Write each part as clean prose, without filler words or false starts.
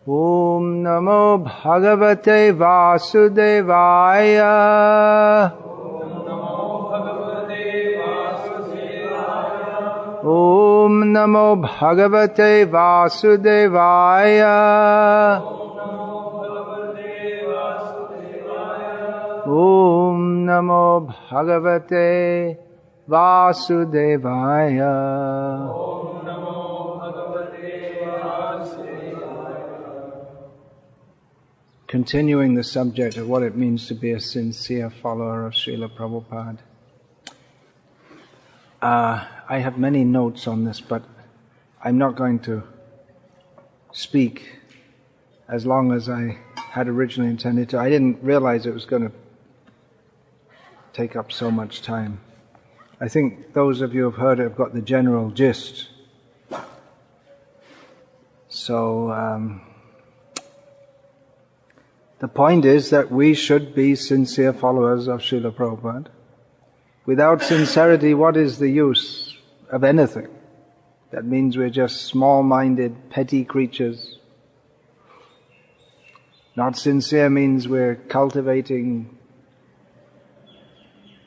Om Namo Bhagavate Vasudevaya. Om Namo Bhagavate Vasudevaya. Om Namo Bhagavate Vasudevaya. Continuing the subject of what it means to be a sincere follower of Srila Prabhupada. I have many notes on this, but I'm not going to speak as long as I had originally intended to. I didn't realize it was going to take up so much time. I think those of you who have heard it have got the general gist. So, the point is that we should be sincere followers of Srila Prabhupada. Without sincerity, what is the use of anything? That means we're just small-minded, petty creatures. Not sincere means we're cultivating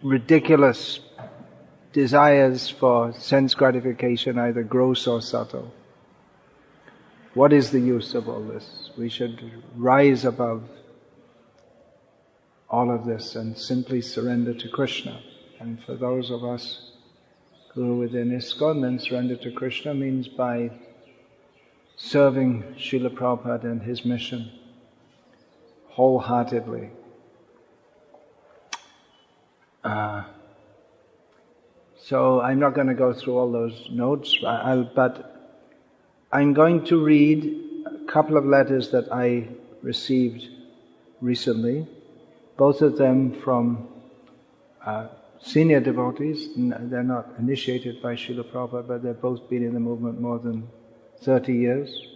ridiculous desires for sense gratification, either gross or subtle. What is the use of all this? We should rise above all of this and simply surrender to Krishna. And for those of us who are within ISKCON, then surrender to Krishna means by serving Srila Prabhupada and his mission wholeheartedly. So I'm not going to go through all those notes, but I'm going to read a couple of letters that I received recently, both of them from senior devotees. They're not initiated by Srila Prabhupada, but they've both been in the movement more than 30 years.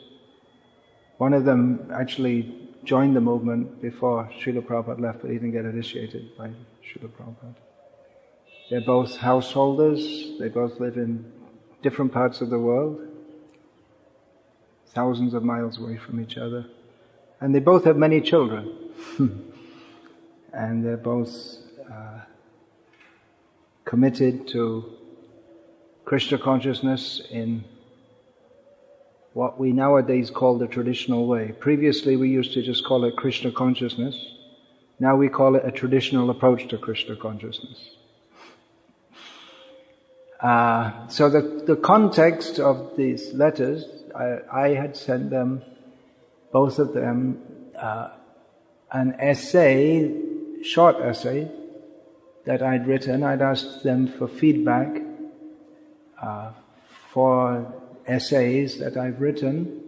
One of them actually joined the movement before Srila Prabhupada left, but he didn't get initiated by Srila Prabhupada. They're both householders. They both live in different parts of the world, thousands of miles away from each other. And they both have many children. And they're both committed to Krishna consciousness in what we nowadays call the traditional way. Previously we used to just call it Krishna consciousness. Now we call it a traditional approach to Krishna consciousness. So the context of these letters, I had sent them, both of them, an essay, short essay, that I'd written. I'd asked them for feedback for essays that I've written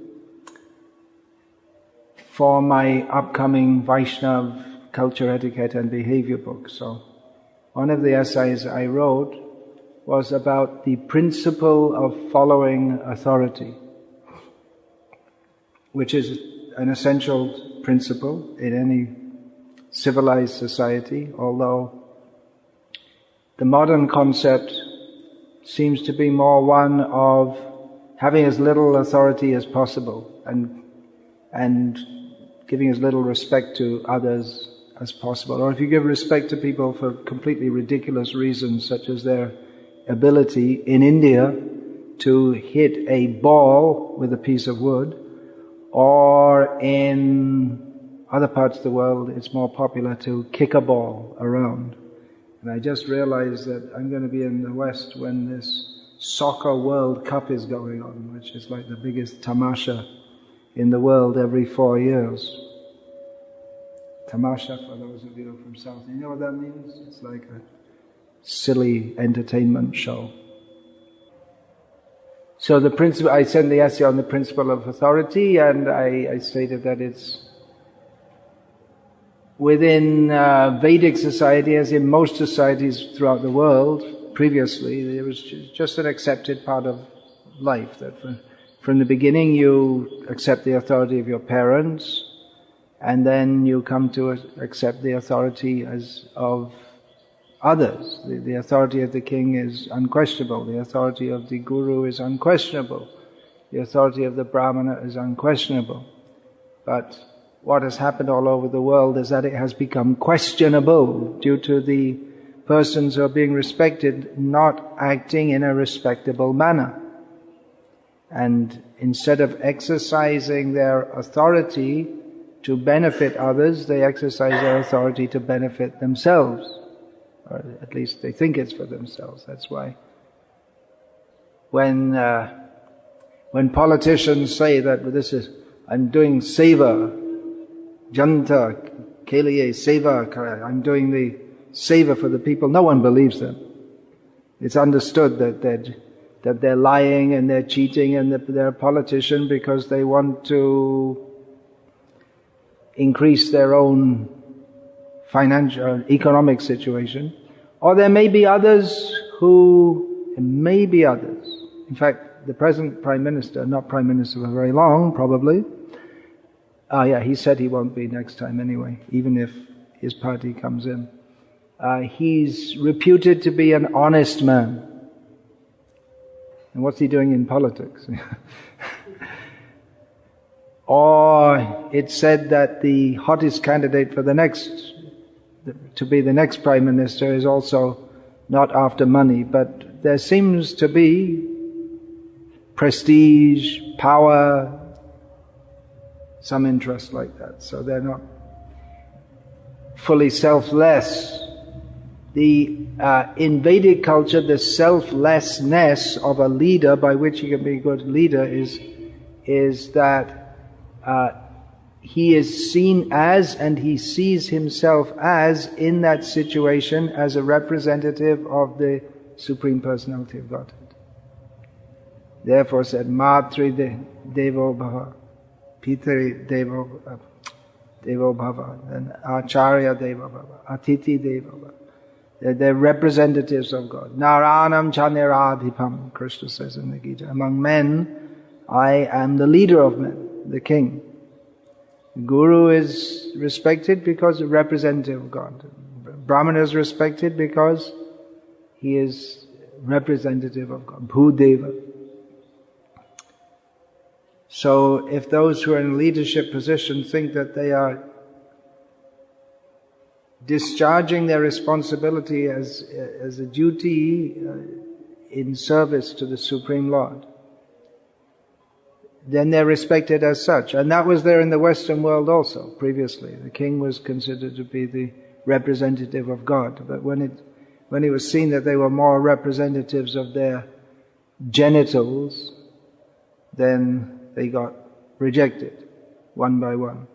for my upcoming Vaishnav culture, etiquette and behavior book. So one of the essays I wrote was about the principle of following authority, which is an essential principle in any civilized society, although the modern concept seems to be more one of having as little authority as possible and giving as little respect to others as possible. Or if you give respect to people for completely ridiculous reasons, such as their ability in India to hit a ball with a piece of wood, or in other parts of the world it's more popular to kick a ball around. And I just realized that I'm going to be in the West when this Soccer World Cup is going on, which is like the biggest tamasha in the world every 4 years. Tamasha, for those of you from South, you know what that means? It's like a silly entertainment show. So the principle, I sent the essay on the principle of authority, and I stated that it's within Vedic society, as in most societies throughout the world, previously, it was just an accepted part of life, that from the beginning you accept the authority of your parents, and then you come to accept the authority of others. The authority of the king is unquestionable, the authority of the guru is unquestionable, the authority of the brahmana is unquestionable. But what has happened all over the world is that it has become questionable due to the persons who are being respected not acting in a respectable manner. And instead of exercising their authority to benefit others, they exercise their authority to benefit themselves. Or at least they think it's for themselves. That's why when politicians say that I'm doing seva, janta, keliye, seva, I'm doing the seva for the people, no one believes them. It's understood that they're lying and they're cheating and that they're a politician because they want to increase their own financial, economic situation. Or there may be others in fact, the present Prime Minister, not Prime Minister for very long, probably. He said he won't be next time anyway, even if his party comes in. He's reputed to be an honest man. And what's he doing in politics? Or it's said that the hottest candidate for to be the next Prime Minister is also not after money, but there seems to be prestige, power, some interest like that. So they're not fully selfless. In Vedic culture, the selflessness of a leader, by which he can be a good leader, is that he is seen as, and he sees himself as, in that situation, as a representative of the Supreme Personality of Godhead. Therefore said, Matri Devo Bhava, Pitri Devo Bhava, and Acharya Devo Bhava, Atiti Devo Bhava. They're representatives of God. Naranam Chaniradhipam, Krishna says in the Gita. Among men, I am the leader of men, the king. The Guru is respected because a representative of God. Brahmana is respected because he is representative of God. Bhudeva. So if those who are in a leadership position think that they are discharging their responsibility as a duty in service to the Supreme Lord, then they're respected as such. And that was there in the Western world also, previously. The king was considered to be the representative of God. But when it was seen that they were more representatives of their genitals, then they got rejected, one by one.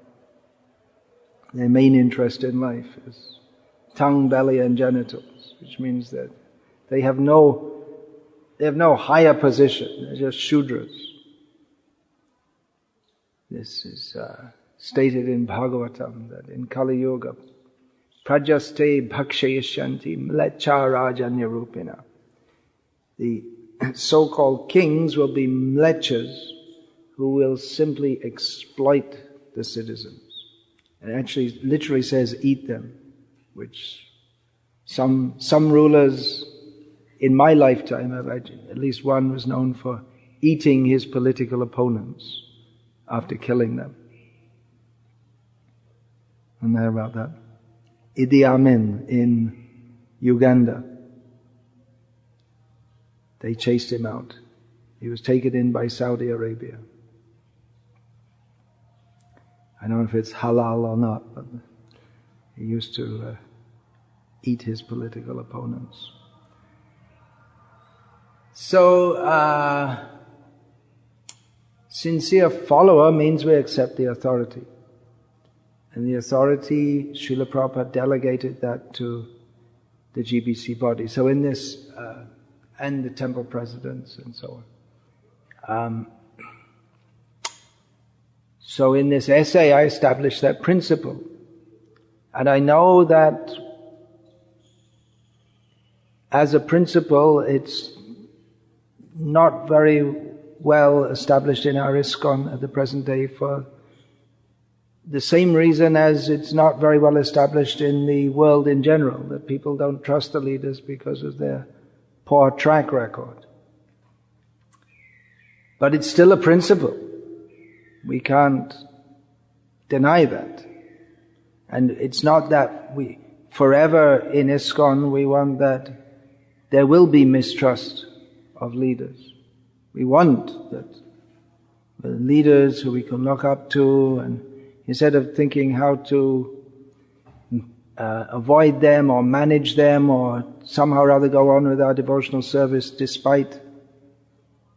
Their main interest in life is tongue, belly and genitals, which means that they have no higher position, they're just Shudras. This is stated in Bhagavatam, that in Kali Yuga, prajaste bhakshayashanti mlecha rajanya rupina. The so-called kings will be mlechas who will simply exploit the citizens. It actually literally says eat them, which some rulers in my lifetime, at least one was known for eating his political opponents after killing them. And there about that. Idi Amin in Uganda. They chased him out. He was taken in by Saudi Arabia. I don't know if it's halal or not, but he used to eat his political opponents. So, sincere follower means we accept the authority. And the authority, Srila Prabhupada delegated that to the GBC body. So in this, and the temple presidents and so on. So in this essay I established that principle. And I know that as a principle it's not very well established in our ISKCON at the present day for the same reason as it's not very well established in the world in general, that people don't trust the leaders because of their poor track record. But it's still a principle. We can't deny that. And it's not that we, forever in ISKCON, we want that there will be mistrust of leaders. We want that the leaders who we can look up to, and instead of thinking how to avoid them or manage them or somehow or other go on with our devotional service despite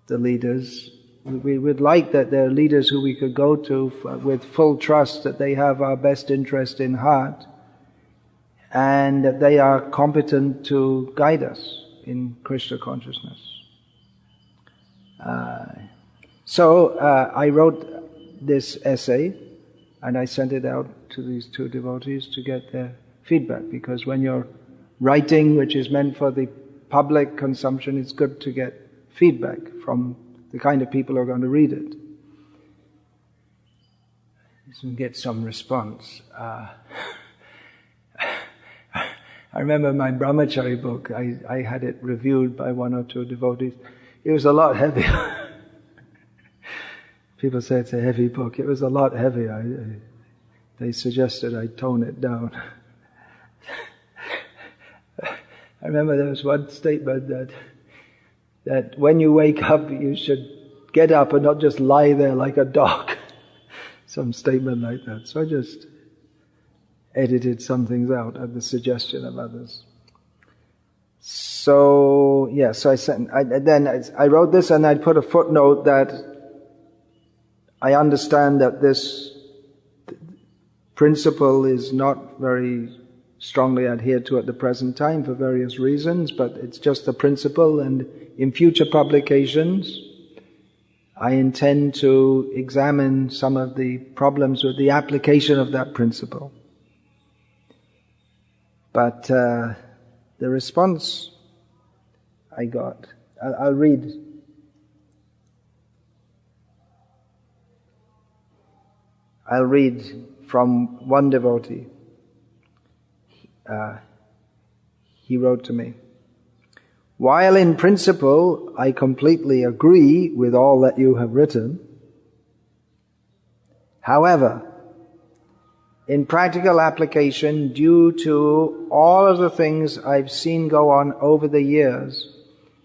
the leaders, we would like that there are leaders who we could go to with full trust that they have our best interest in heart and that they are competent to guide us in Krishna consciousness. So I wrote this essay and I sent it out to these two devotees to get their feedback, because when you're writing which is meant for the public consumption, it's good to get feedback from the kind of people who are going to read it. So get some response. I remember my Brahmachari book, I had it reviewed by one or two devotees. It was a lot heavier. People say it's a heavy book. It was a lot heavier. They suggested I tone it down. I remember there was one statement that when you wake up, you should get up and not just lie there like a dog. Some statement like that. So I just edited some things out at the suggestion of others. So, yeah, so I wrote this and I put a footnote that I understand that this principle is not very strongly adhered to at the present time for various reasons, but it's just a principle, and in future publications I intend to examine some of the problems with the application of that principle. But the response I got, I'll read. I'll read from one devotee. He wrote to me, "While in principle I completely agree with all that you have written, however, in practical application, due to all of the things I've seen go on over the years,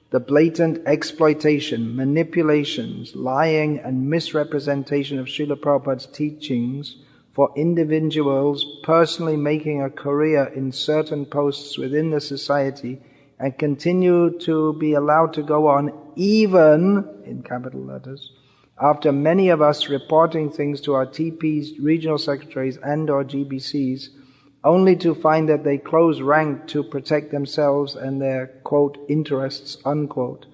the blatant exploitation, manipulations, lying and misrepresentation of Srila Prabhupada's teachings for individuals personally making a career in certain posts within the society and continue to be allowed to go on even, in capital letters, after many of us reporting things to our TPs, regional secretaries and or GBCs, only to find that they close rank to protect themselves and their, quote, interests, unquote.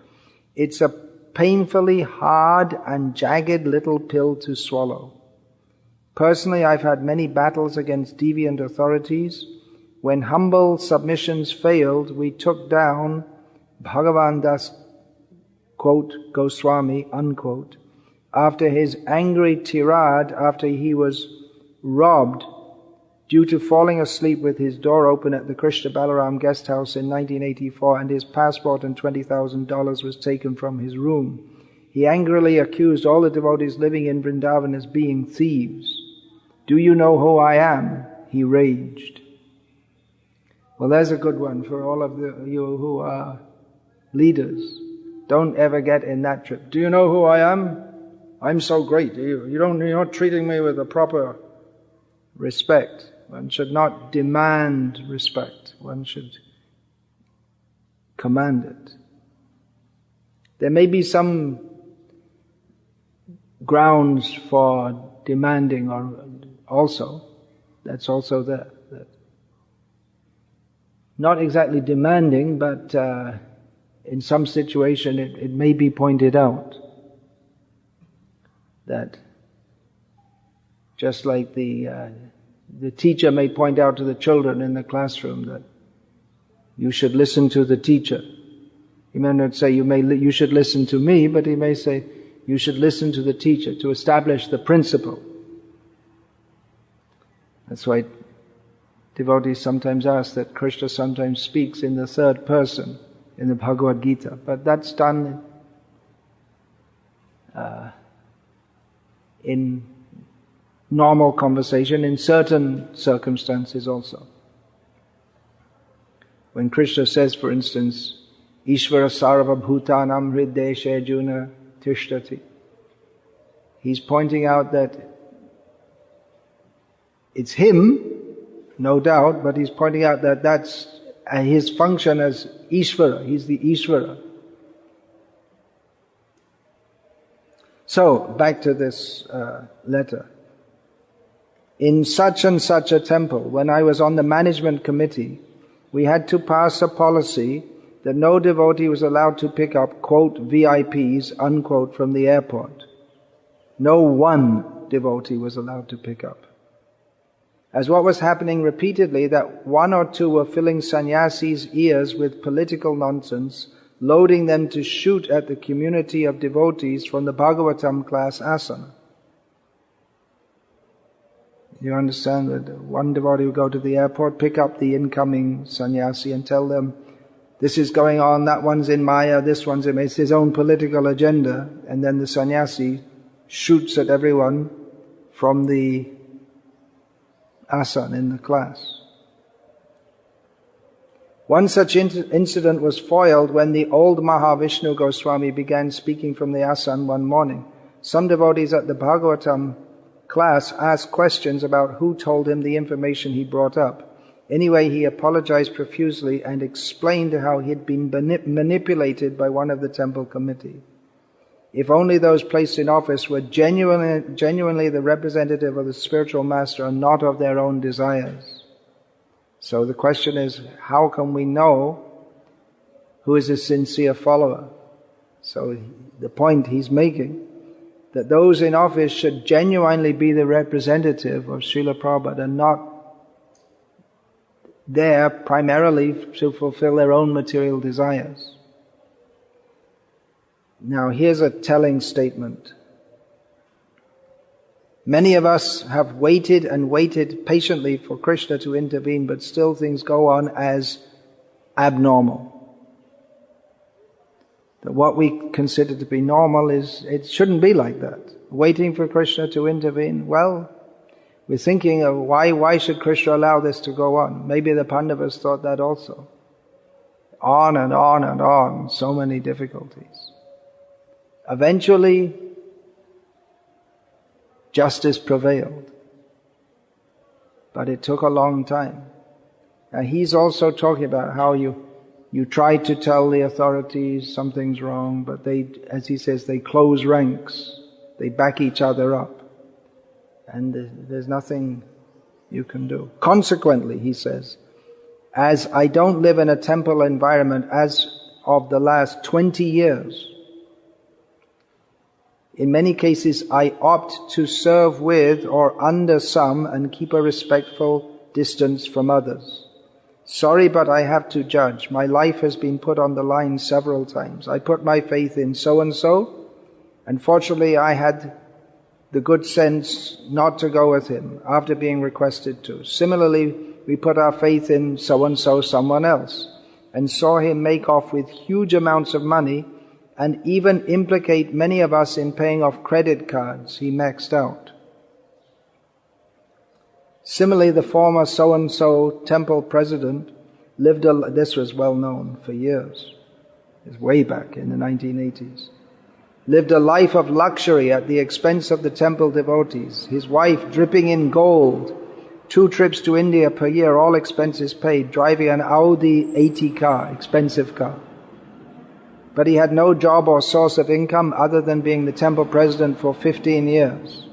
It's a painfully hard and jagged little pill to swallow. Personally, I've had many battles against deviant authorities. When humble submissions failed, we took down Bhagavan Das, quote, Goswami, unquote, after his angry tirade after he was robbed due to falling asleep with his door open at the Krishna Balaram guest house in 1984, and his passport and $20,000 was taken from his room. He angrily accused all the devotees living in Vrindavan as being thieves. "Do you know who I am?" he raged. Well, there's a good one for all of you who are leaders. Don't ever get in that trip. "Do you know who I am? I'm so great. You're not treating me with the proper respect." One should not demand respect. One should command it. There may be some grounds for demanding, or also, that's also there. Not exactly demanding, but in some situation it may be pointed out that just like the teacher may point out to the children in the classroom that you should listen to the teacher. He may not say you should listen to me, but he may say you should listen to the teacher to establish the principle. That's why devotees sometimes ask that Krishna sometimes speaks in the third person in the Bhagavad Gita, but that's done in normal conversation in certain circumstances also. When Krishna says, for instance, Ishvara sarva bhutanam hrideshe juna tishtati, he's pointing out that it's him, no doubt, but he's pointing out that that's his function as Ishvara. He's the Ishvara. So, back to this letter. In such and such a temple, when I was on the management committee, we had to pass a policy that no devotee was allowed to pick up, quote, VIPs, unquote, from the airport. No one devotee was allowed to pick up. As what was happening repeatedly, that one or two were filling sannyasis' ears with political nonsense, loading them to shoot at the community of devotees from the Bhagavatam class asana. You understand that one devotee would go to the airport, pick up the incoming sannyasi and tell them, this is going on, that one's in Maya, this one's in Maya. It's his own political agenda. And then the sannyasi shoots at everyone from the asana in the class. One such incident was foiled when the old Mahavishnu Goswami began speaking from the asana one morning. Some devotees at the Bhagavatam class asked questions about who told him the information he brought up. Anyway, he apologized profusely and explained how he had been manipulated by one of the temple committee. If only those placed in office were genuinely the representative of the spiritual master and not of their own desires. So the question is, how can we know who is a sincere follower? So the point he's making, that those in office should genuinely be the representative of Srila Prabhupada and not there primarily to fulfill their own material desires. Now here's a telling statement. Many of us have waited and waited patiently for Krishna to intervene, but still things go on as abnormal. That what we consider to be normal it shouldn't be like that. Waiting for Krishna to intervene, well, we're thinking of why should Krishna allow this to go on? Maybe the Pandavas thought that also. On and on and on, so many difficulties. Eventually, justice prevailed. But it took a long time. Now he's also talking about how you try to tell the authorities something's wrong, but they, as he says, they close ranks. They back each other up. And there's nothing you can do. Consequently, he says, as I don't live in a temple environment as of the last 20 years, in many cases I opt to serve with or under some and keep a respectful distance from others. Sorry, but I have to judge. My life has been put on the line several times. I put my faith in so-and-so. Unfortunately, I had the good sense not to go with him after being requested to. Similarly, we put our faith in so-and-so, someone else, and saw him make off with huge amounts of money and even implicate many of us in paying off credit cards he maxed out. Similarly, the former so-and-so temple president this was well known for years. It was way back in the 1980s. Lived a life of luxury at the expense of the temple devotees. His wife dripping in gold. 2 trips to India per year, all expenses paid. Driving an Audi 80 car, expensive car. But he had no job or source of income other than being the temple president for 15 years.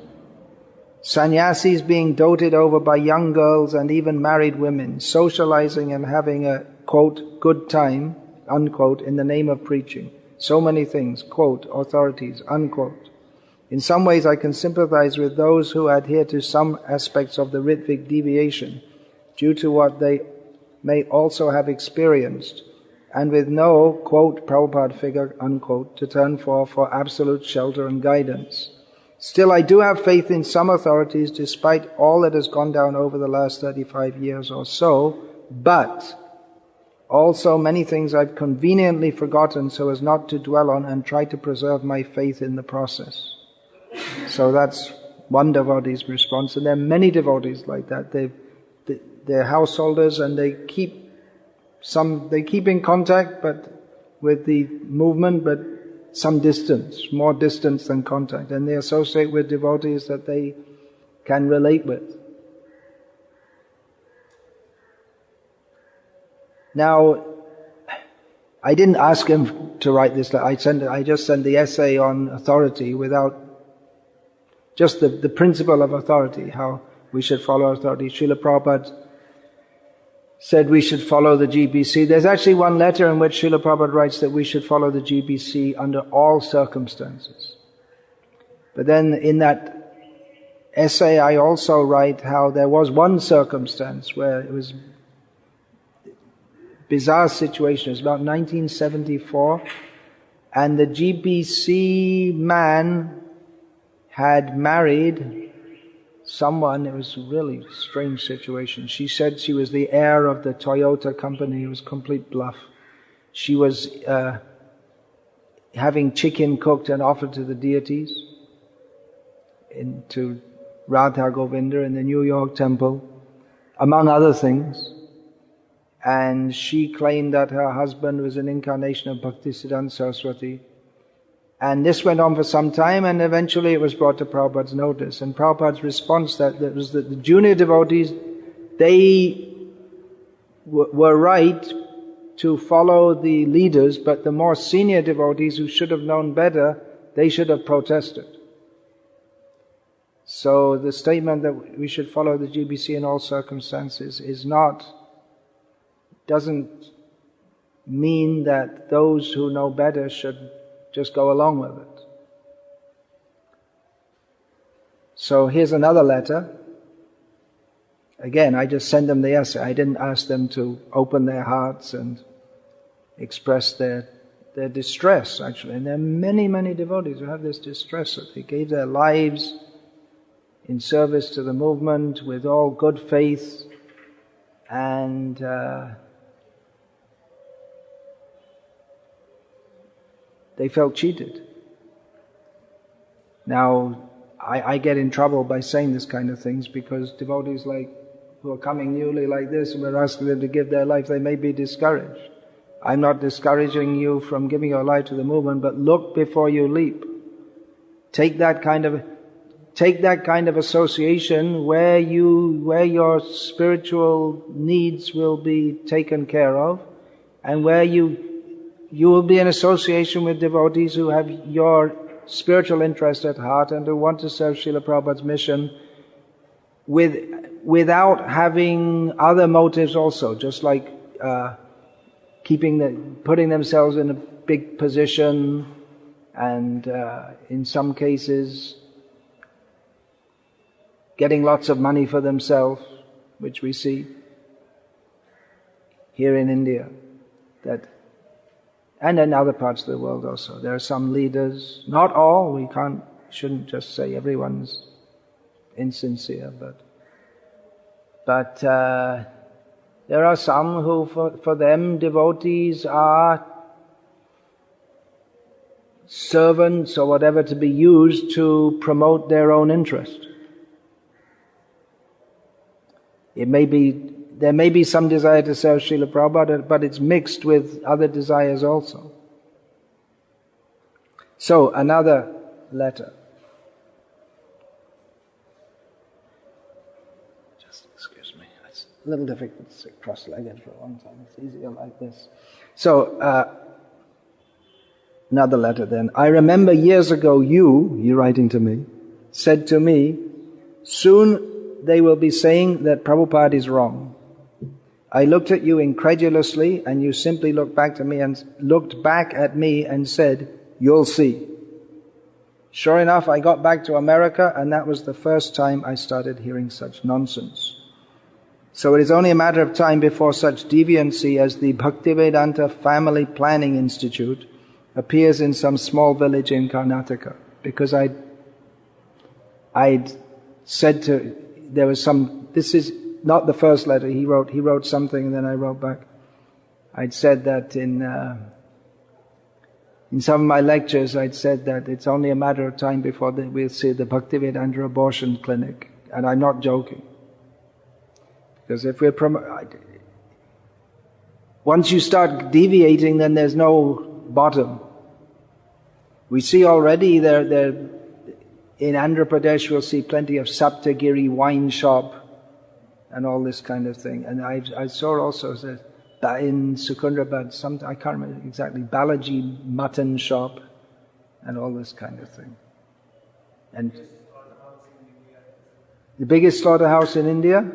Sannyasis being doted over by young girls and even married women, socializing and having a, quote, good time, unquote, in the name of preaching. So many things, quote, authorities, unquote. In some ways I can sympathize with those who adhere to some aspects of the Ritvik deviation due to what they may also have experienced, and with no, quote, Prabhupada figure, unquote, to turn for absolute shelter and guidance. Still, I do have faith in some authorities despite all that has gone down over the last 35 years or so, but also many things I've conveniently forgotten so as not to dwell on and try to preserve my faith in the process. So that's one devotee's response, and there are many devotees like that. They're householders, and they keep in contact, but with the movement, but some distance, more distance than contact, and they associate with devotees that they can relate with. Now, I didn't ask him to write this. I just sent the essay on authority without just the principle of authority, how we should follow authority. Srila Prabhupada said we should follow the GBC. There's actually one letter in which Srila Prabhupada writes that we should follow the GBC under all circumstances. But then in that essay I also write how there was one circumstance where it was a bizarre situation. It was about 1974, and the GBC man had married someone. It was a really strange situation. She said she was the heir of the Toyota company. It was complete bluff. She was having chicken cooked and offered to the deities, to Radha Govinda in the New York temple, among other things. And she claimed that her husband was an incarnation of Bhaktisiddhanta Saraswati. And this went on for some time, and eventually it was brought to Prabhupada's notice. And Prabhupada's response that was that the junior devotees, they were right to follow the leaders, but the more senior devotees who should have known better, they should have protested. So the statement that we should follow the GBC in all circumstances doesn't mean that those who know better should just go along with it. So here's another letter. Again, I just sent them the essay. I didn't ask them to open their hearts and express their distress, actually. And there are many, many devotees who have this distress, that they gave their lives in service to the movement with all good faith, and they felt cheated. Now, I get in trouble by saying this kind of things, because devotees who are coming newly like this, and we're asking them to give their life, they may be discouraged. I'm not discouraging you from giving your life to the movement, but look before you leap. Take that kind of association where your spiritual needs will be taken care of, and where you will be in association with devotees who have your spiritual interest at heart and who want to serve Srila Prabhupada's mission without having other motives also, just like putting themselves in a big position, and in some cases getting lots of money for themselves, which we see here in India, and in other parts of the world also. There are some leaders, not all, shouldn't just say everyone's insincere, but there are some who, for them, devotees are servants or whatever, to be used to promote their own interest. There may be some desire to serve Srila Prabhupada, but it's mixed with other desires also. So, another letter. Just excuse me, it's a little difficult to sit cross-legged for a long time. It's easier like this. So, another letter then. I remember years ago you're writing to me, said to me, soon they will be saying that Prabhupada is wrong. I looked at you incredulously, and you simply looked back at me and said, you'll see. Sure enough, I got back to America, and that was the first time I started hearing such nonsense. So it is only a matter of time before such deviancy as the Bhaktivedanta Family Planning Institute appears in some small village in Karnataka. Because I'd said this is not the first letter he wrote something, and then I wrote back. I'd said that In some of my lectures, I'd said that it's only a matter of time before we'll see the Bhaktivedanta abortion clinic. And I'm not joking. Because if we're once you start deviating, then there's no bottom. We see already there in Andhra Pradesh, we'll see plenty of Saptagiri wine shop and all this kind of thing. And I saw also that in Secunderabad, I can't remember exactly, Balaji mutton shop and all this kind of thing. And the biggest slaughterhouse in India?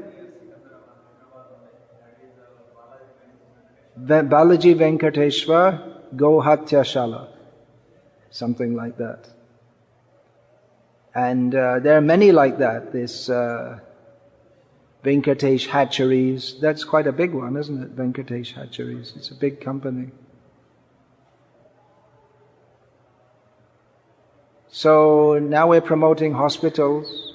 Balaji Venkateshwar Gohatya Shala. Something like that. And there are many like that. This Venkatesh Hatcheries, that's quite a big one, isn't it? Venkatesh Hatcheries, it's a big company. So now we're promoting hospitals,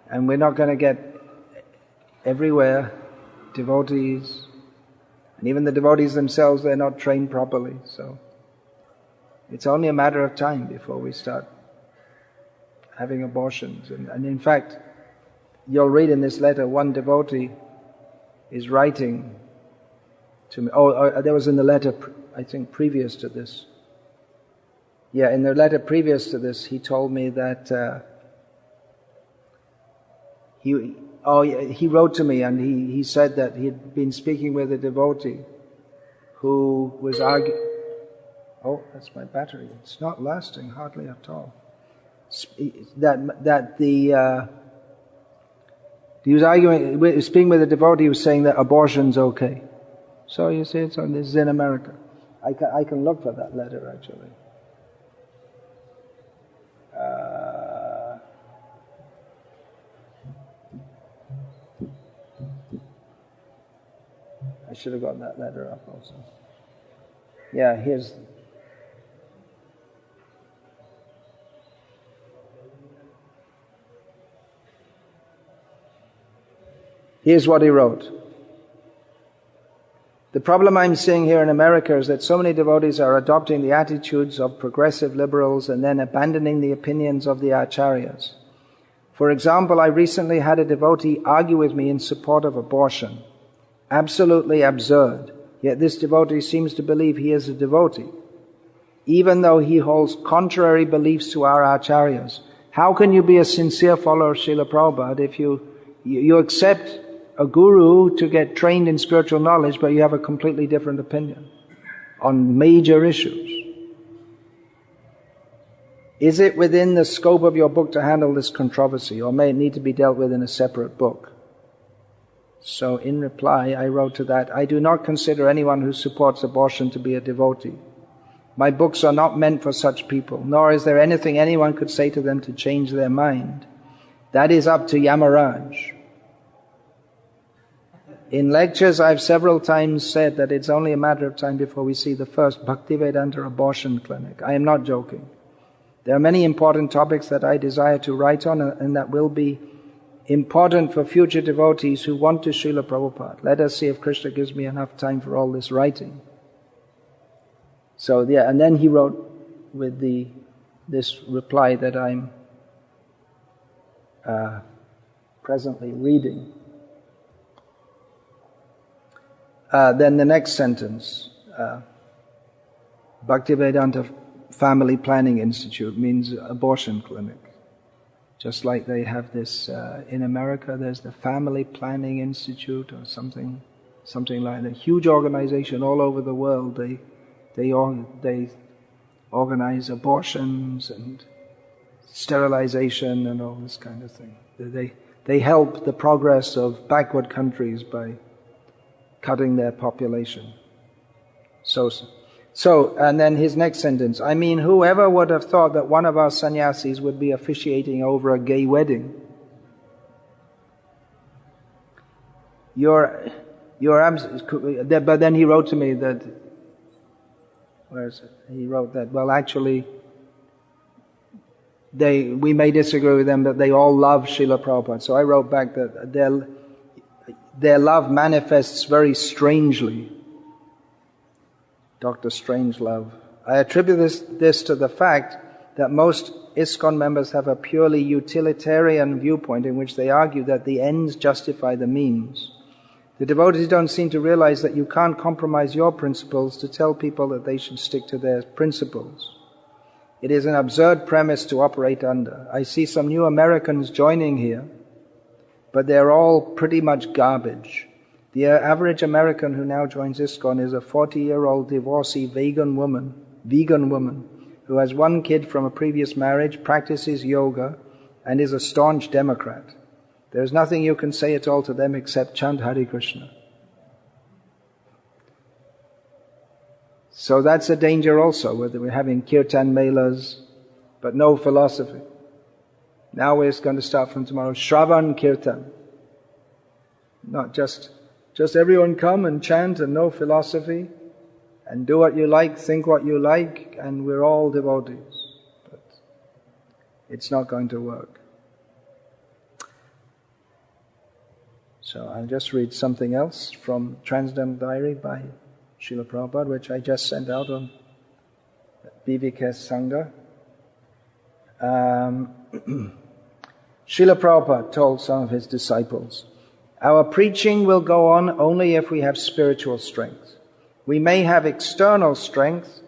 and we're not going to get everywhere devotees, and even the devotees themselves, they're not trained properly, so it's only a matter of time before we start having abortions. And in fact, you'll read in this letter, one devotee is writing to me. There was in the letter, I think, previous to this. Yeah, in the letter previous to this, he told me that he wrote to me, and he said that he had been speaking with a devotee who was arguing. Oh, that's my battery. It's not lasting hardly at all. He was arguing, speaking with a devotee who was saying that abortion's okay. So you see, this is in America. I can look for that letter actually. I should have got that letter up also. Yeah, Here's what he wrote. The problem I'm seeing here in America is that so many devotees are adopting the attitudes of progressive liberals and then abandoning the opinions of the acharyas. For example, I recently had a devotee argue with me in support of abortion. Absolutely absurd. Yet this devotee seems to believe he is a devotee, even though he holds contrary beliefs to our acharyas. How can you be a sincere follower of Srila Prabhupada if you accept a guru to get trained in spiritual knowledge, but you have a completely different opinion on major issues? Is it within the scope of your book to handle this controversy, or may it need to be dealt with in a separate book? So in reply, I wrote to that, I do not consider anyone who supports abortion to be a devotee. My books are not meant for such people, nor is there anything anyone could say to them to change their mind. That is up to Yamaraj. In lectures, I've several times said that it's only a matter of time before we see the first Bhaktivedanta abortion clinic. I am not joking. There are many important topics that I desire to write on and that will be important for future devotees who want to Srila Prabhupada. Let us see if Krishna gives me enough time for all this writing. So yeah, and then he wrote with this reply that I'm presently reading. Then the next sentence, Bhaktivedanta Family Planning Institute means abortion clinic. Just like they have this in America, there's the Family Planning Institute or something like that. Huge organization all over the world. They organize abortions and sterilization and all this kind of thing. They help the progress of backward countries by cutting their population. So, and then his next sentence, I mean, whoever would have thought that one of our sannyasis would be officiating over a gay wedding? But then he wrote to me that, where is it? He wrote that, well actually, we may disagree with them, but they all love Srila Prabhupada. So I wrote back that their love manifests very strangely. Dr. Strangelove. I attribute this to the fact that most ISKCON members have a purely utilitarian viewpoint in which they argue that the ends justify the means. The devotees don't seem to realize that you can't compromise your principles to tell people that they should stick to their principles. It is an absurd premise to operate under. I see some new Americans joining here, but they're all pretty much garbage. The average American who now joins ISKCON is a 40-year-old divorcee vegan woman who has one kid from a previous marriage, practices yoga, and is a staunch Democrat. There's nothing you can say at all to them except chant Hare Krishna. So that's a danger also, whether we're having kirtan melas, but no philosophy. Now we're going to start from tomorrow, Shravan Kirtan. Not just everyone come and chant and no philosophy, and do what you like, think what you like, and we're all devotees. But it's not going to work. So I'll just read something else from Transcendental Diary by Srila Prabhupada, which I just sent out on Vikasa Sangha. Srila Prabhupada told some of his disciples, "Our preaching will go on only if we have spiritual strength. We may have external strength,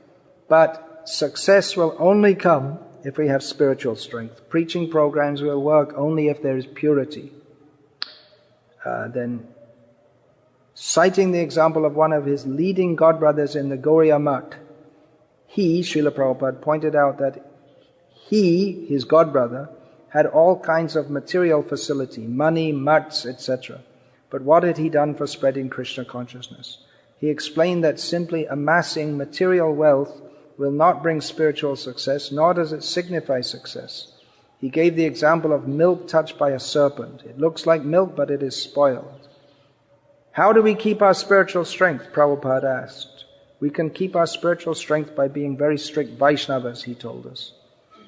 but success will only come if we have spiritual strength. Preaching programs will work only if there is purity." Then, citing the example of one of his leading godbrothers in the Gauriya Math, Srila Prabhupada, pointed out that his godbrother, had all kinds of material facility, money, mats, etc. But what had he done for spreading Krishna consciousness? He explained that simply amassing material wealth will not bring spiritual success, nor does it signify success. He gave the example of milk touched by a serpent. It looks like milk, but it is spoiled. How do we keep our spiritual strength? Prabhupada asked. We can keep our spiritual strength by being very strict Vaishnavas, he told us.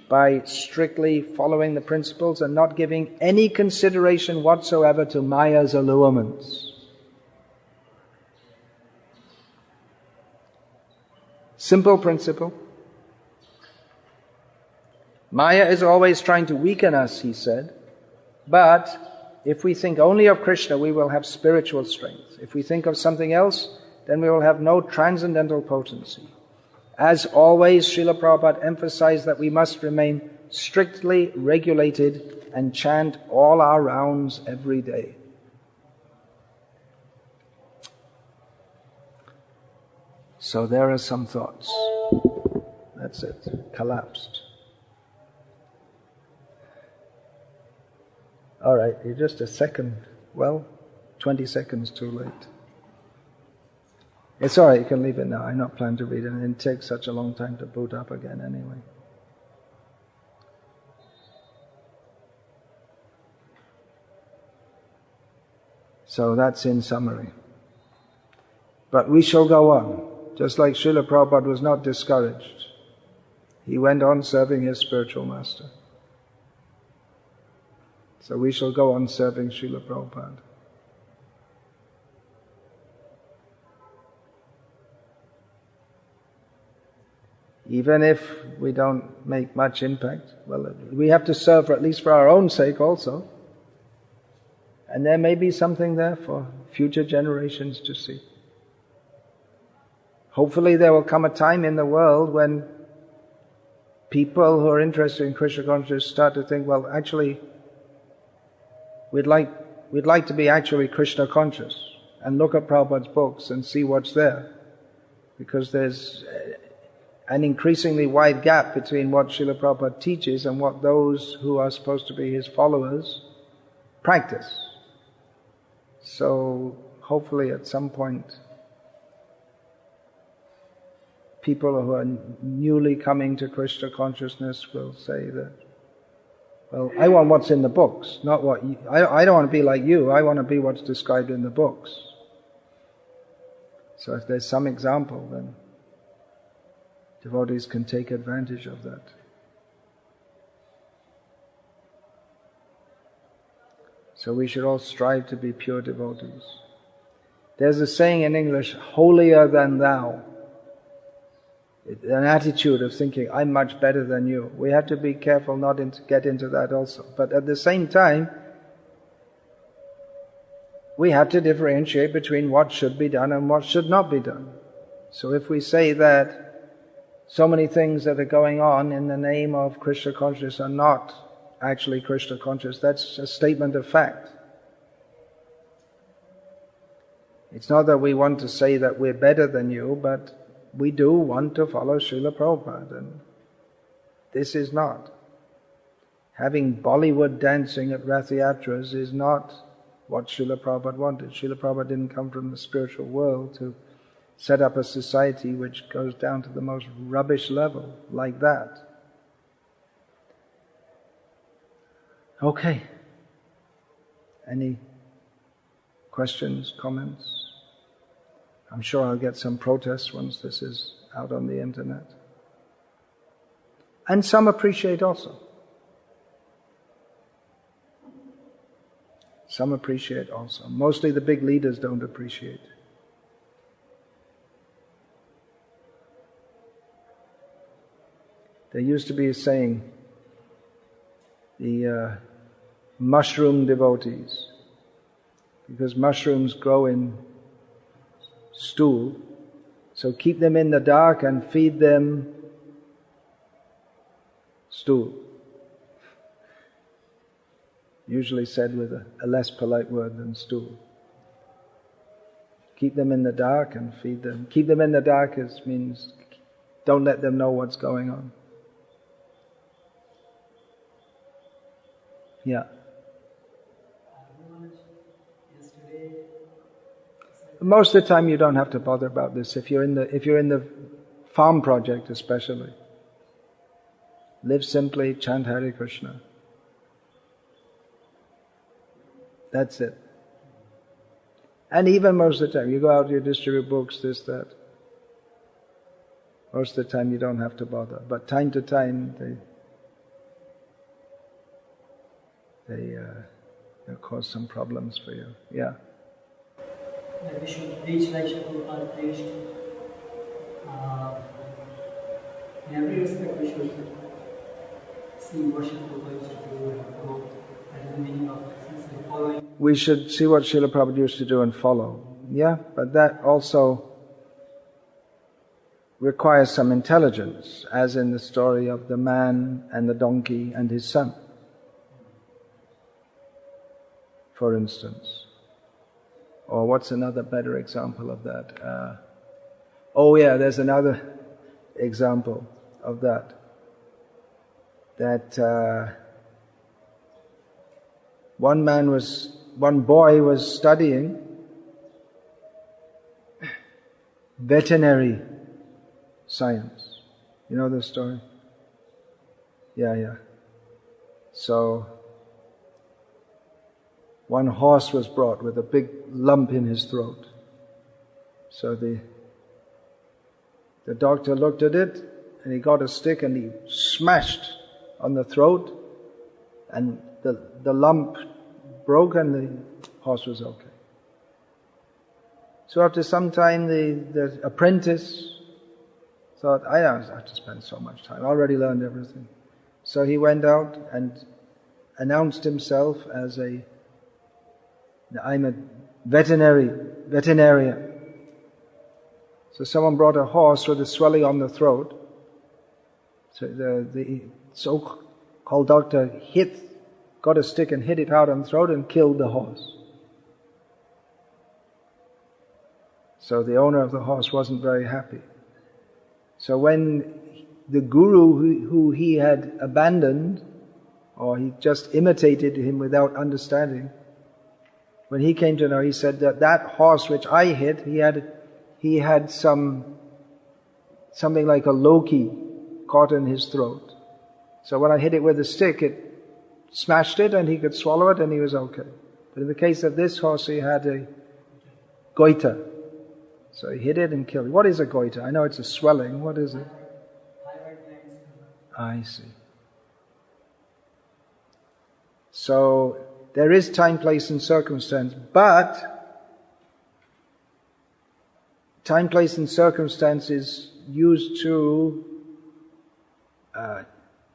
By strictly following the principles and not giving any consideration whatsoever to Maya's allurements. Simple principle. Maya is always trying to weaken us, he said, but if we think only of Krishna, we will have spiritual strength. If we think of something else, then we will have no transcendental potency. As always, Srila Prabhupada emphasized that we must remain strictly regulated and chant all our rounds every day. So there are some thoughts. That's it. Collapsed. All right, you're just a second, 20 seconds too late. It's all right, you can leave it now. I'm not planning to read it, and it takes such a long time to boot up again anyway. So that's in summary. But we shall go on. Just like Srila Prabhupada was not discouraged. He went on serving his spiritual master. So we shall go on serving Srila Prabhupada. Even if we don't make much impact, well, we have to serve at least for our own sake also. And there may be something there for future generations to see. Hopefully there will come a time in the world when people who are interested in Krishna consciousness start to think, well, actually, we'd like to be actually Krishna conscious and look at Prabhupada's books and see what's there. Because there's an increasingly wide gap between what Srila Prabhupada teaches and what those who are supposed to be his followers practice. So hopefully at some point people who are newly coming to Krishna consciousness will say that, well, I want what's in the books, not what you, I don't want to be like you, I want to be what's described in the books. So if there's some example, then devotees can take advantage of that. So we should all strive to be pure devotees. There's a saying in English, holier than thou. an attitude of thinking, I'm much better than you. We have to be careful not to get into that also. But at the same time, we have to differentiate between what should be done and what should not be done. So if we say that so many things that are going on in the name of Krishna consciousness are not actually Krishna conscious, that's a statement of fact. It's not that we want to say that we're better than you, but we do want to follow Srila Prabhupada, and this is not. Having Bollywood dancing at Rath Yatras is not what Srila Prabhupada wanted. Srila Prabhupada didn't come from the spiritual world to set up a society which goes down to the most rubbish level like that. Okay. Any questions, comments? I'm sure I'll get some protests once this is out on the internet. And some appreciate also. Some appreciate also. Mostly the big leaders don't appreciate. There used to be a saying, the mushroom devotees, because mushrooms grow in stool, so keep them in the dark and feed them stool. Usually said with a less polite word than stool. Keep them in the dark and feed them. Keep them in the dark means don't let them know what's going on. Yeah. Most of the time you don't have to bother about this if you're in the farm project especially. Live simply, chant Hare Krishna. That's it. And even most of the time, you go out, you distribute books, this, that. Most of the time you don't have to bother. But time to time they'll cause some problems for you. Yeah. That we should preach like Prabhupada preached. In every respect we should see what Prabhupada used to do and follow. That is the meaning of following. We should see what Srila Prabhupada used to do and follow. Yeah, but that also requires some intelligence, as in the story of the man and the donkey and his son, for instance. Or what's another better example of that? There's another example of that. That one boy was studying veterinary science. You know the story? Yeah. So, one horse was brought with a big lump in his throat. So the doctor looked at it and he got a stick and he smashed on the throat, and the lump broke and the horse was okay. So after some time the apprentice thought, I don't have to spend so much time, I already learned everything. So he went out and announced himself as I'm a veterinarian. So someone brought a horse with a swelling on the throat. So the so-called doctor got a stick and hit it out on the throat and killed the horse. So the owner of the horse wasn't very happy. So when the guru who he had abandoned, or he just imitated him without understanding, when he came to know, he said that horse which I hit, he had something like a loki caught in his throat. So when I hit it with a stick, it smashed it and he could swallow it and he was okay. But in the case of this horse, he had a goiter. So he hit it and killed it. What is a goiter? I know it's a swelling. What is it? I see. So there is time, place and circumstance, but time, place and circumstance is used to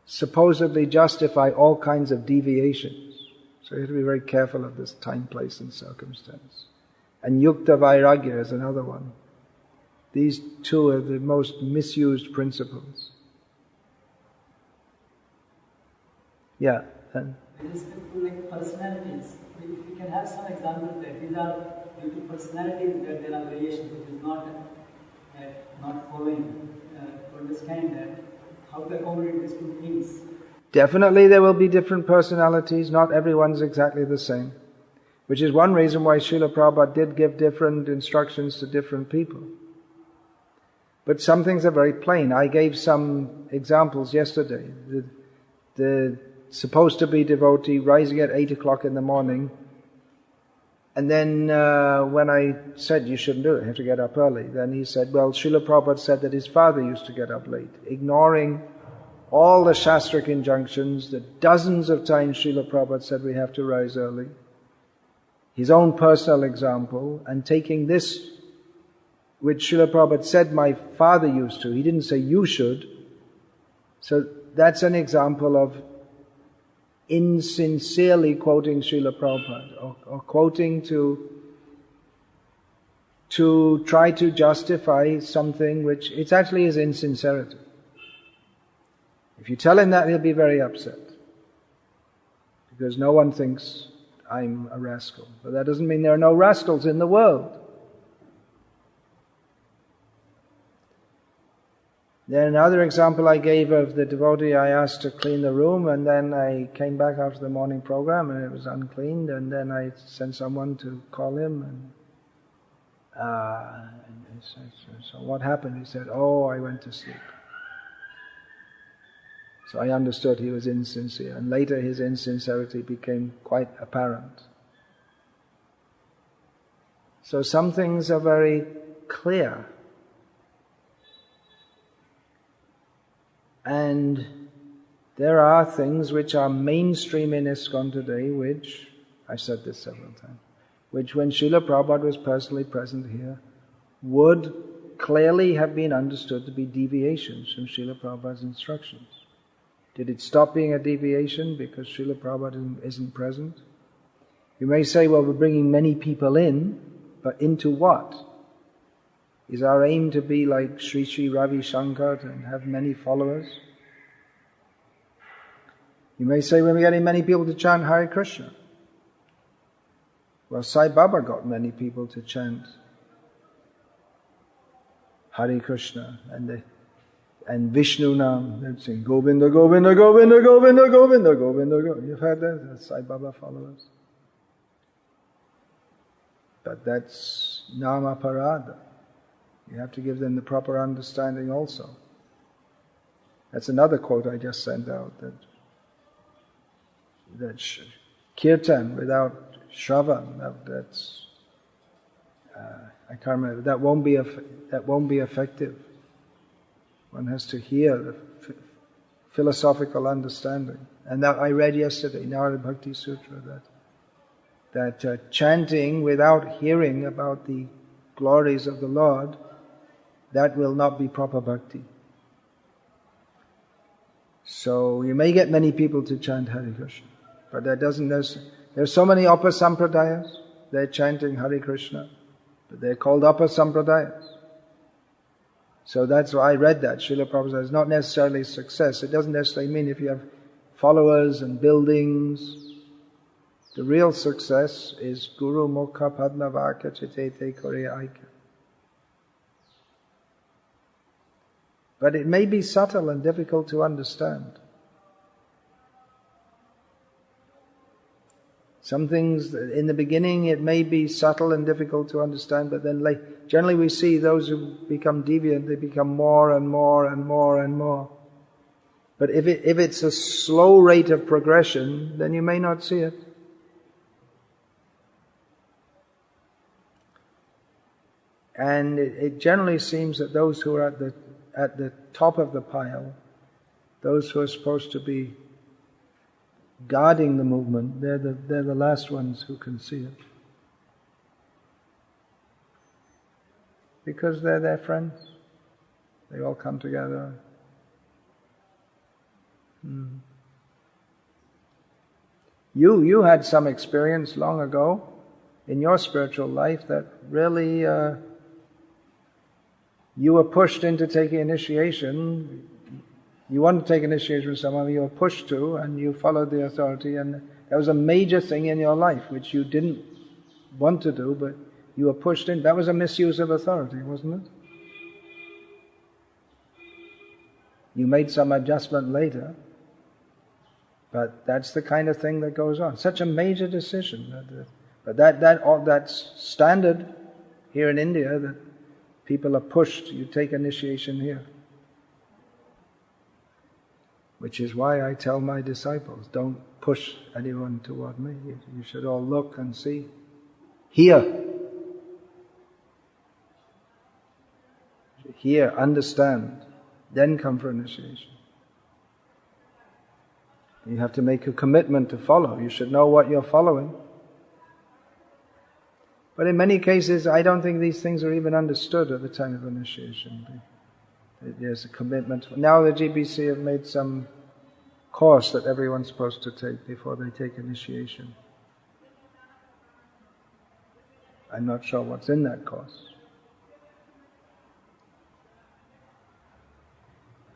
supposedly justify all kinds of deviations. So you have to be very careful of this time, place and circumstance. And yukta vairagya is another one. These two are the most misused principles. Yeah. With respect to like personalities, if you can have some examples that these are due to personalities that there are variations, which is not following to understand that how to accommodate these two things. Definitely there will be different personalities, not everyone's exactly the same. Which is one reason why Srila Prabhupada did give different instructions to different people. But some things are very plain. I gave some examples yesterday. The supposed to be devotee rising at 8 o'clock in the morning, and then when I said you shouldn't do it, you have to get up early, then he said, well, Srila Prabhupada said that his father used to get up late, ignoring all the Shastric injunctions, the dozens of times Srila Prabhupada said we have to rise early, his own personal example, and taking this, which Srila Prabhupada said my father used to, he didn't say you should. So that's an example of insincerely quoting Srila Prabhupada, or quoting to try to justify something which it actually is insincerity. If you tell him that, he'll be very upset, because no one thinks I'm a rascal. But that doesn't mean there are no rascals in the world. Then another example I gave of the devotee I asked to clean the room, and then I came back after the morning program and it was uncleaned, and then I sent someone to call him, and he said, so what happened? He said, oh, I went to sleep. So I understood he was insincere, and later his insincerity became quite apparent. So some things are very clear. And there are things which are mainstream in ISKCON today, which, I've said this several times, which when Srila Prabhupada was personally present here, would clearly have been understood to be deviations from Srila Prabhupada's instructions. Did it stop being a deviation because Srila Prabhupada isn't present? You may say, well, we're bringing many people in, but into what? Is our aim to be like Sri Sri Ravi Shankar and have many followers? You may say, we're getting many people to chant Hare Krishna. Well, Sai Baba got many people to chant Hare Krishna, and Vishnu Nam. They'd sing Govinda, Govinda, Govinda, Govinda, Govinda, Govinda, Govinda. You've heard that? That's Sai Baba followers. But that's Nama Parada. You have to give them the proper understanding also. That's another quote I just sent out, that kirtan without shravan, that's I can't remember. That won't be effective. One has to hear the philosophical understanding, and that I read yesterday, Narada Bhakti Sutra, that chanting without hearing about the glories of the Lord, that will not be proper bhakti. So you may get many people to chant Hare Krishna, but that doesn't necessarily. There's so many upper sampradayas, they're chanting Hare Krishna, but they're called upper sampradayas. So that's why I read that. Srila Prabhupada says it's not necessarily success. It doesn't necessarily mean if you have followers and buildings. The real success is Guru Mukha Padma Vaka Chitete Kore Aika. But it may be subtle and difficult to understand. Some things, in the beginning, it may be subtle and difficult to understand, but then generally we see those who become deviant, they become more and more and more and more. But if it's a slow rate of progression, then you may not see it. And it generally seems that those who are at the top of the pile, those who are supposed to be guarding the movement, they're the last ones who can see it. Because they're their friends. They all come together. You had some experience long ago in your spiritual life that really you were pushed into taking initiation. You wanted to take initiation from someone, you were pushed to, and you followed the authority, and that was a major thing in your life which you didn't want to do, but you were pushed in. That was a misuse of authority, wasn't it? You made some adjustment later, but that's the kind of thing that goes on. Such a major decision. But that's standard here in India, that people are pushed. You take initiation here. Which is why I tell my disciples, don't push anyone toward me. You should all look and see. Hear. Hear, understand. Then come for initiation. You have to make a commitment to follow. You should know what you're following. But in many cases, I don't think these things are even understood at the time of initiation. There's a commitment. Now the GBC have made some course that everyone's supposed to take before they take initiation. I'm not sure what's in that course.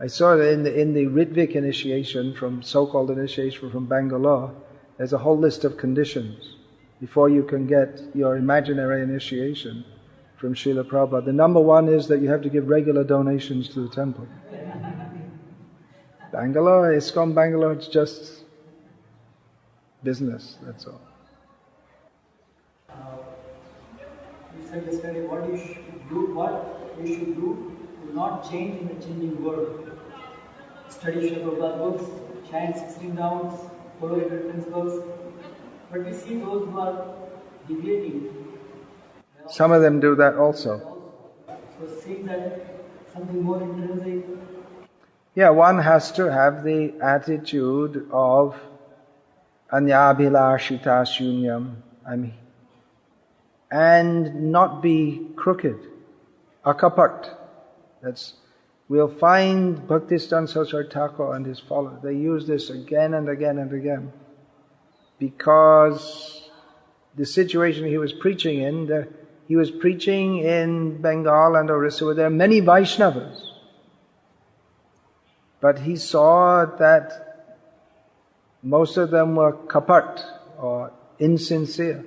I saw that in the Ritvik initiation, from so-called initiation from Bangalore, there's a whole list of conditions before you can get your imaginary initiation from Srila Prabhupada. The number one is that you have to give regular donations to the temple. Bangalore, ISKCON Bangalore, it's just business, that's all. You said yesterday what you should do to not change in the changing world. Study Prabhupada books, chant 16 rounds, follow your principles. But we see those who are deviating. Some of them do that also. So it seems that something more intrinsic. Yeah, one has to have the attitude of anyabhilashita shunyam, and not be crooked, akapat. We'll find Bhaktisiddhanta Saraswati Thakur and his followers, they use this again and again and again, because the situation he was preaching in, he was preaching in Bengal and Orissa, where there are many Vaishnavas. But he saw that most of them were kapat, or insincere.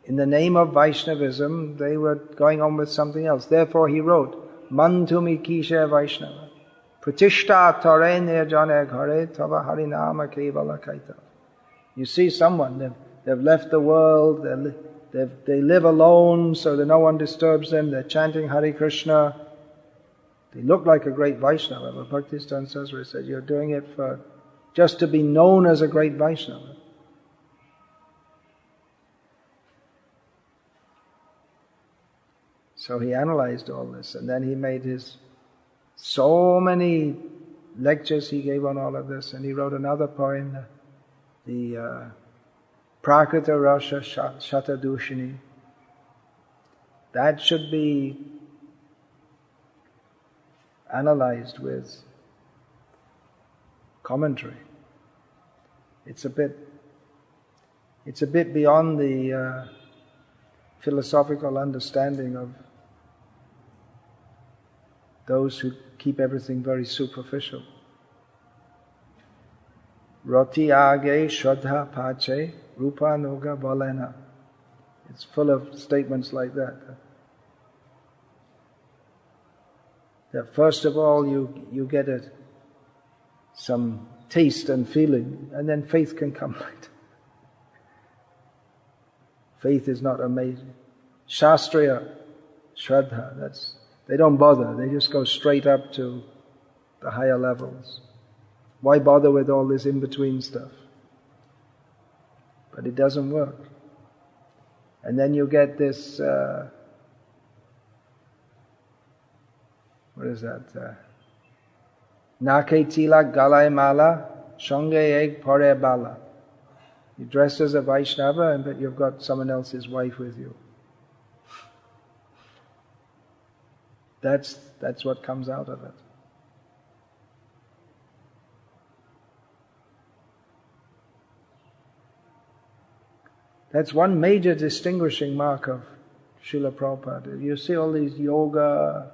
In the name of Vaishnavism, they were going on with something else. Therefore he wrote, Mantumi Kisha Vaishnava, Pratishta Tare Nirjane Ghare Tava Harinama Kevala Kaita. You see someone, they've left the world, they live alone so that no one disturbs them, they're chanting Hare Krishna. They look like a great Vaishnava, but Bhaktisiddhanta Saraswati said, you're doing it for just to be known as a great Vaishnava. So he analyzed all this, and then he made so many lectures he gave on all of this, and he wrote another poem, the Prakrita Rasa Shatadushini. That should be analyzed with commentary. It's a bit beyond the philosophical understanding of those who keep everything very superficial. Roti age shraddha pache rupa noga balena. It's full of statements like that. That first of all you get some taste and feeling, and then faith can come later. Faith is not amazing. Shastriya shraddha, they don't bother, they just go straight up to the higher levels. Why bother with all this in-between stuff? But it doesn't work. And then you get this, what is that? Nake tilak galai mala, shonge egg pore bala. You dress as a Vaishnava, but you've got someone else's wife with you. That's what comes out of it. That's one major distinguishing mark of Srila Prabhupada. You see all these yoga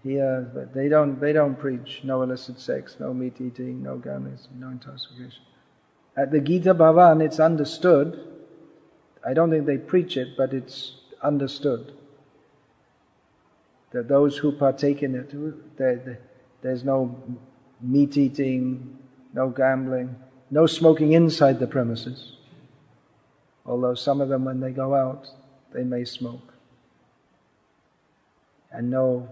here, but they don't preach no illicit sex, no meat eating, no gambling, no intoxication. At the Gita Bhavan, it's understood. I don't think they preach it, but it's understood that those who partake in it, there's no meat eating, no gambling, no smoking inside the premises. Although some of them, when they go out, they may smoke. And no,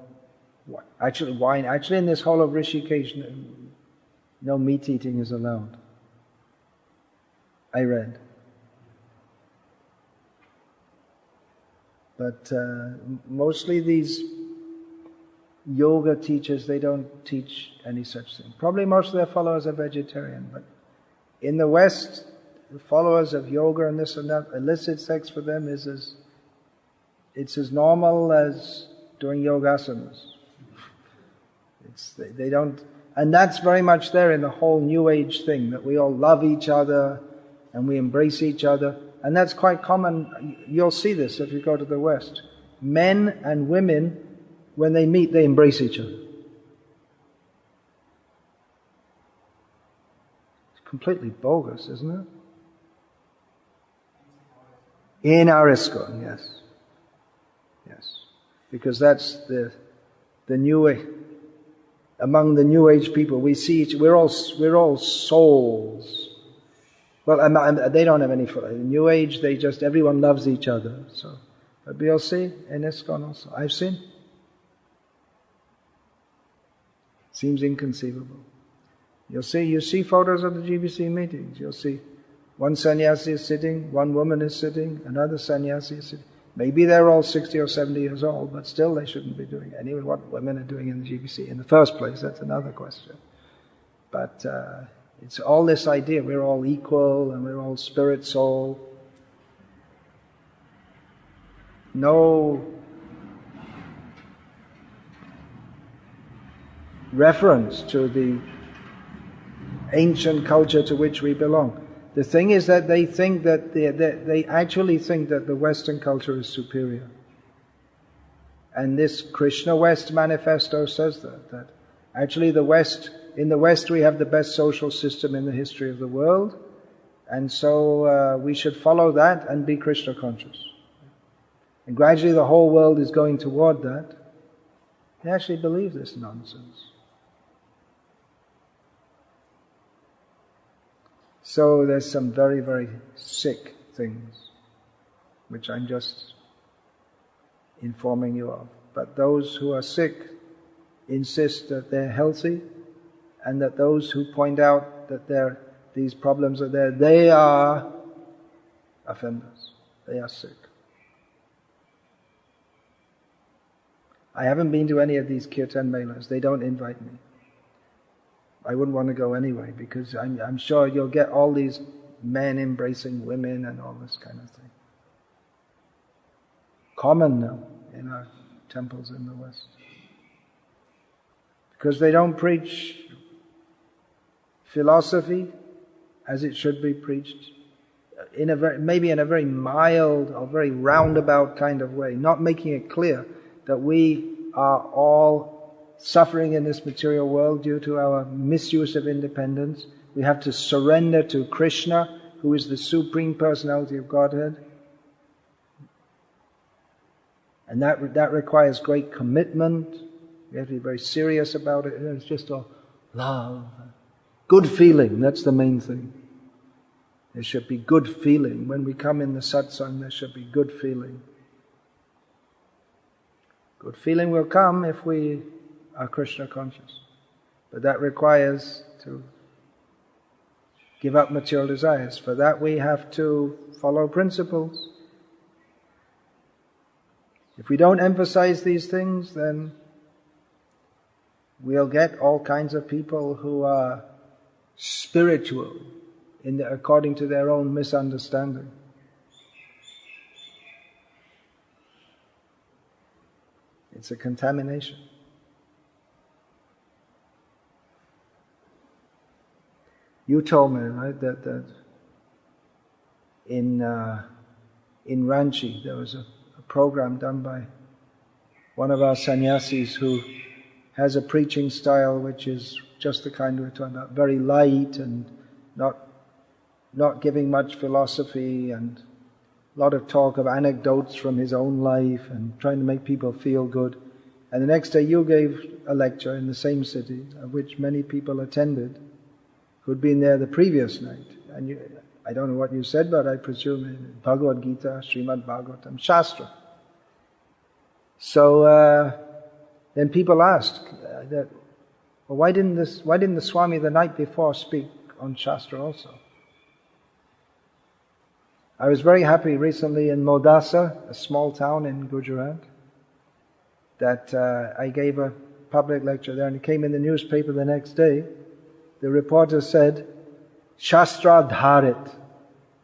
wine. Actually, in this whole of Rishikesh, no meat eating is allowed. I read. But mostly these yoga teachers, they don't teach any such thing. Probably most of their followers are vegetarian, but in the West, the followers of yoga and this and that, illicit sex for them is it's as normal as doing yogasanas. They don't, and that's very much there in the whole New Age thing, that we all love each other and we embrace each other. And that's quite common. You'll see this if you go to the West. Men and women, when they meet, they embrace each other. It's completely bogus, isn't it? In our ISKCON, yes. Yes. Because that's the New Age. Among the New Age people, we see we're all souls. Well, they don't have any. In New Age, everyone loves each other. So, but you'll see in ISKCON also. I've seen. Seems inconceivable. You see photos of the GBC meetings. You'll see one sannyasi is sitting, one woman is sitting, another sannyasi is sitting. Maybe they're all 60 or 70 years old, but still they shouldn't be doing it. Anyway, what women are doing in the GBC in the first place, that's another question. But it's all this idea, we're all equal and we're all spirit soul. No reference to the ancient culture to which we belong. The thing is that they think that they actually think that the Western culture is superior. And this Krishna West manifesto says that actually in the West we have the best social system in the history of the world, and so we should follow that and be Krishna conscious. And gradually the whole world is going toward that. They actually believe this nonsense. So there's some very, very sick things which I'm just informing you of. But those who are sick insist that they're healthy, and that those who point out that these problems are there, they are offenders. They are sick. I haven't been to any of these kirtan melas. They don't invite me. I wouldn't want to go anyway, because I'm sure you'll get all these men embracing women and all this kind of thing. Common now in our temples in the West. Because they don't preach philosophy as it should be preached, maybe in a very mild or very roundabout kind of way, not making it clear that we are all suffering in this material world due to our misuse of independence. We have to surrender to Krishna, who is the Supreme Personality of Godhead. And that requires great commitment. We have to be very serious about it. It's just all love. Good feeling, that's the main thing. There should be good feeling. When we come in the satsang, there should be good feeling. Good feeling will come if we are Krishna conscious. But that requires to give up material desires. For that we have to follow principles. If we don't emphasize these things, then we'll get all kinds of people who are spiritual according to their own misunderstanding. It's a contamination. You told me, right, that in Ranchi there was a program done by one of our sannyasis who has a preaching style which is just the kind we're talking about, very light and not giving much philosophy, and a lot of talk of anecdotes from his own life and trying to make people feel good. And the next day you gave a lecture in the same city, of which many people attended, who'd been there the previous night. And I don't know what you said, but I presume in Bhagavad Gita, Srimad Bhagavatam, Shastra. So then people asked that, well, why didn't the Swami the night before speak on Shastra also? I was very happy recently in Modasa, a small town in Gujarat, that I gave a public lecture there, and it came in the newspaper the next day. The reporter said, Shastra Dharit.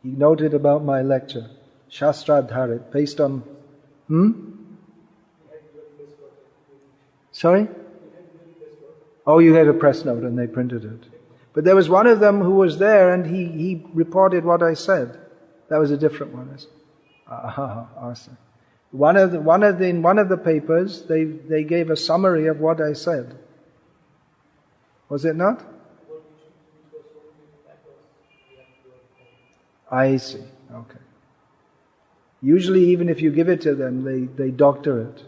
He noted about my lecture. Shastra Dharit, based on... Sorry? Oh, you had a press note and they printed it. But there was one of them who was there and he reported what I said. That was a different one. I said, awesome. One of the papers, they gave a summary of what I said. Was it not? I see. Okay. Usually, even if you give it to them, they doctor it.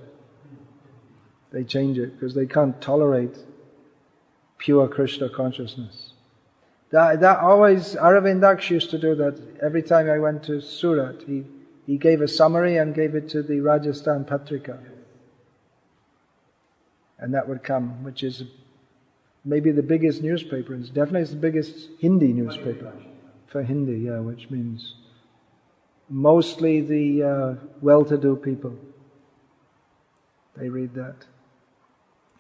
They change it because they can't tolerate pure Krishna consciousness. That always, Aravind Daksh used to do that every time I went to Surat. He gave a summary and gave it to the Rajasthan Patrika. And that would come, which is maybe the biggest newspaper. It's definitely the biggest Hindi newspaper. For Hindi, yeah, which means mostly the well-to-do people. They read that.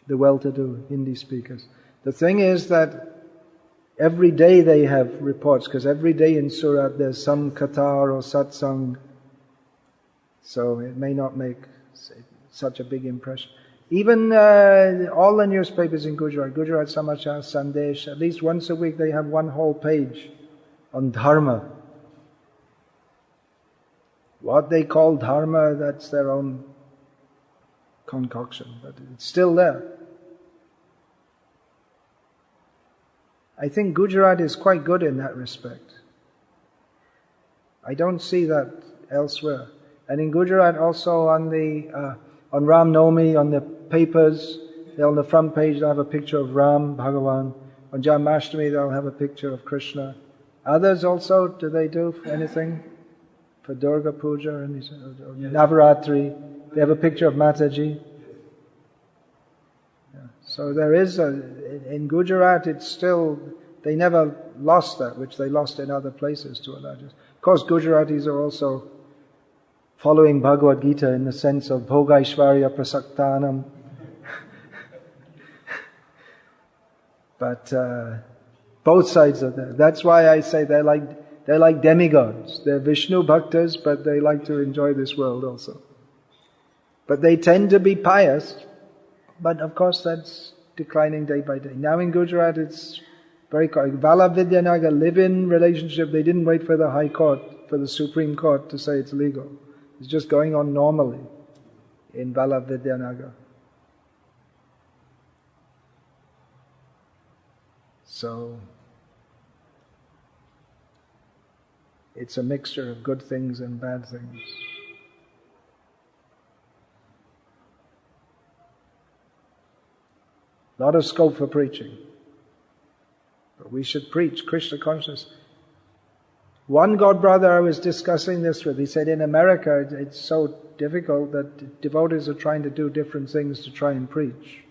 The well-to-do Hindi speakers. The thing is that every day they have reports, because every day in Surat there's some kathar or satsang, so it may not make such a big impression. Even all the newspapers in Gujarat Samachar, Sandesh, at least once a week they have one whole page on dharma. What they call dharma, that's their own concoction, but it's still there. I think Gujarat is quite good in that respect. I don't see that elsewhere. And in Gujarat also on Ram Navami, on the papers, on the front page they'll have a picture of Ram, Bhagavan. On Janmashtami they'll have a picture of Krishna. Others also, do they do anything for Durga Puja or Navaratri? They have a picture of Mataji. Yeah. So there is in Gujarat it's still, they never lost that, which they lost in other places to a large extent. Of course Gujaratis are also following Bhagavad Gita in the sense of Bhogaishvarya Prasaktanam. But both sides are there. That's why I say they're like demigods. They're Vishnu bhaktas, but they like to enjoy this world also. But they tend to be pious, but of course that's declining day by day. Now in Gujarat it's very correct. Vallabh Vidyanagar live-in relationship, they didn't wait for the High Court, for the Supreme Court to say it's legal. It's just going on normally in Vallabh Vidyanagar. So it's a mixture of good things and bad things. A lot of scope for preaching. But we should preach Krishna consciousness. One God brother I was discussing this with, he said in America it's so difficult that devotees are trying to do different things to try and preach.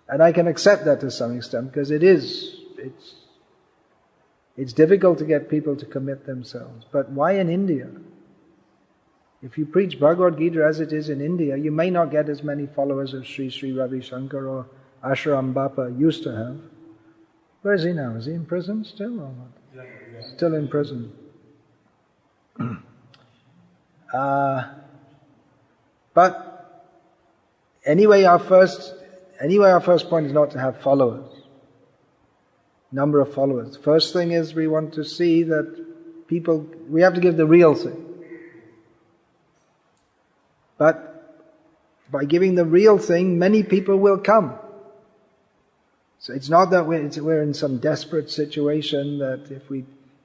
And I can accept that to some extent because it's difficult to get people to commit themselves. But why in India? If you preach Bhagavad Gita as it is in India, you may not get as many followers as Sri Ravi Shankar or Ashram Bapa used to have. Where is he now? Is he in prison still or not? Yeah. Still in prison. But Anyway, our first point is not to have followers. Number of followers. First thing is we want to see that we have to give the real thing. But by giving the real thing, many people will come. So it's not that we're in some desperate situation that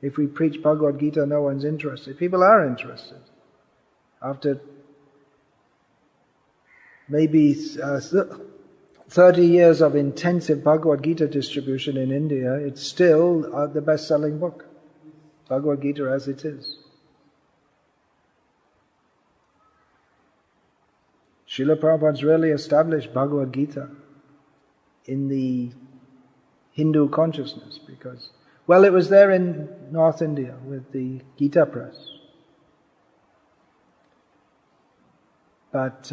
if we preach Bhagavad Gita, no one's interested. People are interested. After maybe 30 years of intensive Bhagavad Gita distribution in India, it's still the best-selling book. Bhagavad Gita as it is. Srila Prabhupada's really established Bhagavad Gita in the Hindu consciousness because, well, it was there in North India with the Gita Press. But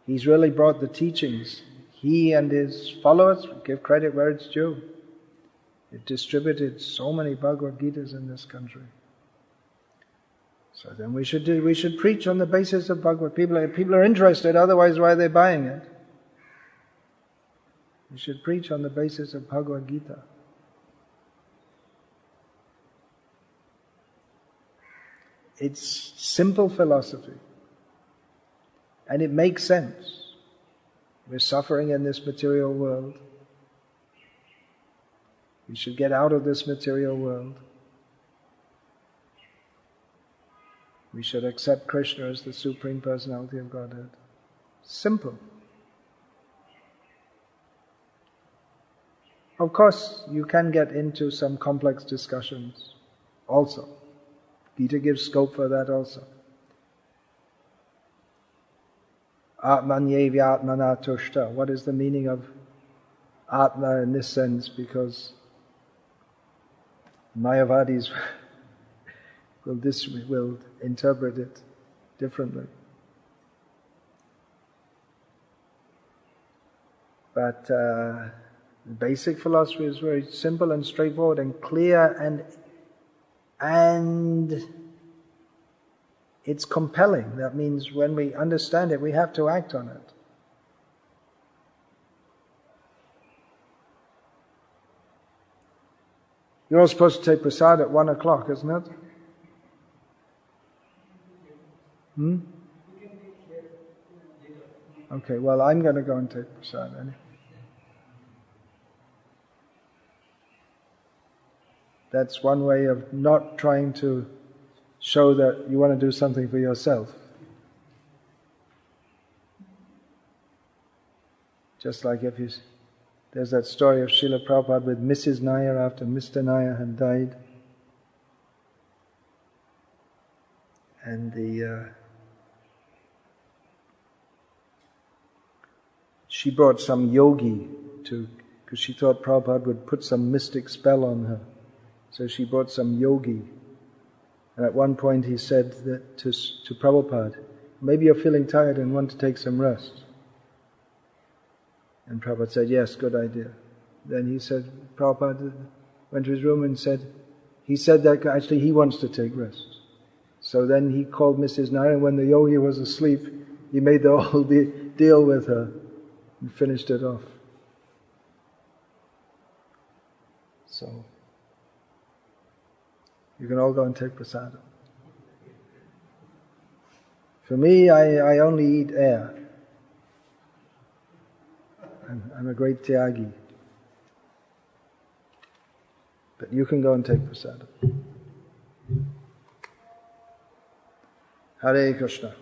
he's really brought the teachings. He and his followers, give credit where it's due. They've distributed so many Bhagavad Gitas in this country. So then we should preach on the basis of Bhagavad. People are interested, otherwise why are they buying it? We should preach on the basis of Bhagavad Gita. It's simple philosophy. And it makes sense. We're suffering in this material world. We should get out of this material world. We should accept Krishna as the Supreme Personality of Godhead. Simple. Of course, you can get into some complex discussions also. Gita gives scope for that also. Atmanyevya atmana tushta. What is the meaning of Atma in this sense? Because Mayavadis will interpret it differently. But the basic philosophy is very simple and straightforward and clear and it's compelling. That means when we understand it, we have to act on it. You're all supposed to take prasad at 1 o'clock, isn't it? Okay, well, I'm going to go and take prasad anyway. That's one way of not trying to show that you want to do something for yourself. Just like there's that story of Srila Prabhupada with Mrs. Nair after Mr. Nair had died. And she brought some yogi because she thought Prabhupada would put some mystic spell on her. So she brought some yogi. And at one point he said that to Prabhupada, maybe you're feeling tired and want to take some rest. And Prabhupada said, yes, good idea. Then he said, Prabhupada went to his room and he said that actually he wants to take rest. So then he called Mrs. Nair, and when the yogi was asleep, he made the whole deal with her and finished it off. So you can all go and take prasadam. For me, I only eat air. I'm a great tyagi. But you can go and take prasadam. Hare Krishna.